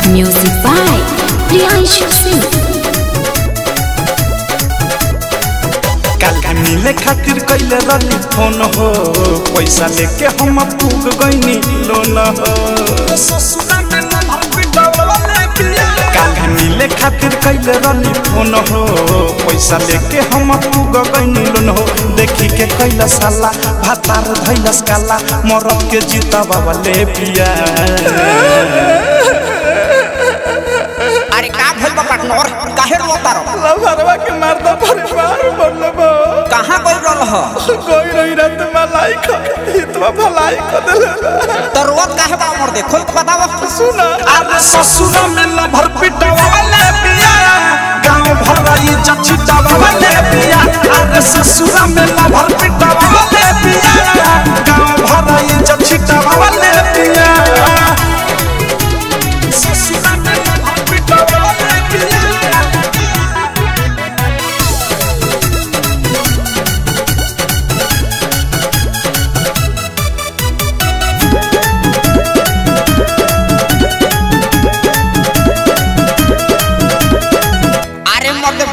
Music by Priyanshu Singh। मिले खातिर कैले रही फोन हो, पैसा लेके हम पूग गईनी लोन हो। मिले खातिर कैले रही फोन हो, पैसा लेके हम पूग गईनी लोन हो। देखी के कैला साला भातार धैलस काला, मरद के जीता बाबा ले पिया। अरे का भइल बा पार्टनर, काहे रोता रो? लवरवा के मारदा परिवार बनलबो। कहां कोई रोल हो? कोई नहीं रात मलाई ख हितवा भलाई क देले। तो रोत काहे बा मोर दे, खोल के बताओ। सुन अरे ससुरा में लभर पिटवा वाले पिया, गांव भराई जछिटवा वाले पिया। अरे ससुरा में लभर पिटवा वाले पिया, गांव भराई जछिटवा वाले पिया।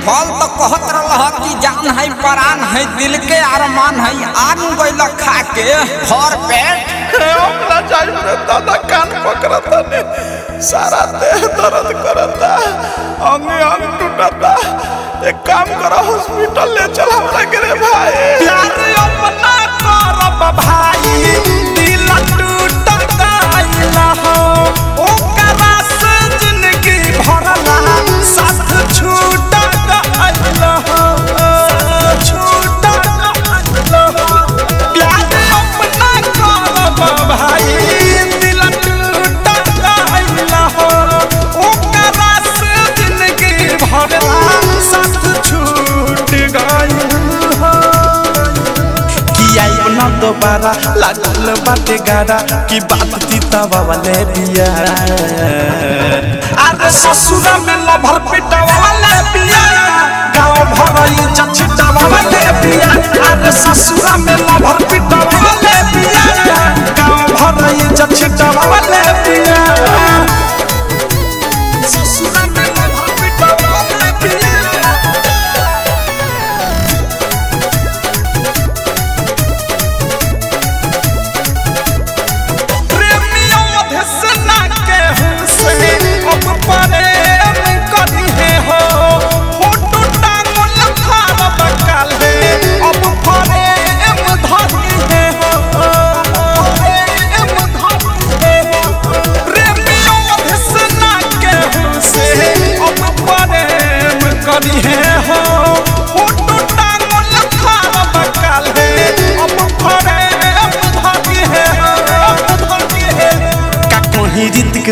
फल तो कहत रहा कि जान है परान है दिल के अरमान है, आन गइल खा के भर पेट। ओकरा चाहिए दादा कान पकड़ता ने, सारा देह दर्द करता, अंग अंग टूटता। एक काम करो हॉस्पिटल ले चल हमरा के रे भाई। प्यार अपना करब भाई, दिल टूट गइल हो, ओकरा से जिंदगी भरला साथ छूट दोबारा लागल बाटे गाड़ा की बात तीता वाले पिया। अरे ससुरा में लभर पिटवा वाले पिया, गांव भराई जछिटवा वाले पिया। अरे ससुरा में लभर पिटवा वाले पिया, गांव भराई जछिटवा वाले पिया। ससुरा में लभर पिटवा वाले पिया।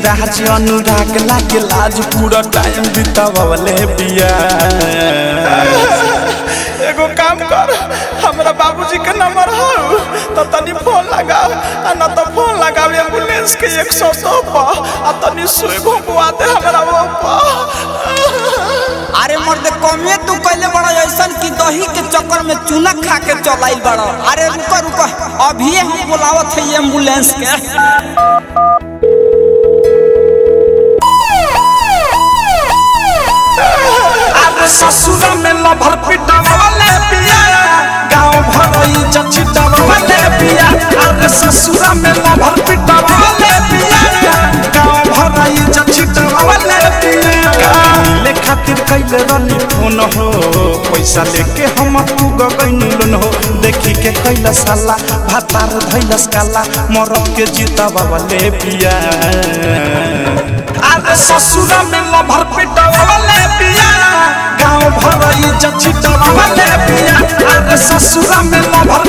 राज अनुराग लागे लाज पूरा टाइम बितावले पिया। एगो काम कर, हमरा बाबूजी के नंबर हो तो तनी फोन लगाओ, ना तो फोन लगाओ एम्बुलेंस के 102 पर, आ तनी सुई घुमवा दे हमरा वो पर। अरे मर्द कमे तू कहले बड़ा ऐसन की दही के चक्कर में चूना खा के चलाइल बड़ा। अरे रुको रुको, अभी हम बुलावत है एम्बुलेंस के। ससुरा में लभर पिटवा वाले पिया, गांव भराई जछिटवा वाले पिया। अरे ससुरा में लभर पिटवा वाले पिया, गांव भराई जछिटवा वाले पिया। मिले खातिर कैले रही फोन हो, पैसा लेके हम पूग गईनी लोन हो। देखी के कैला साला भातार धैलस काला, मरद के जीता वाले पिया। अरे ससुरा में लभर पिटवा वाले पिया, गांव भराई जछिटवा वाले पिया। अरे ससुरा में लभर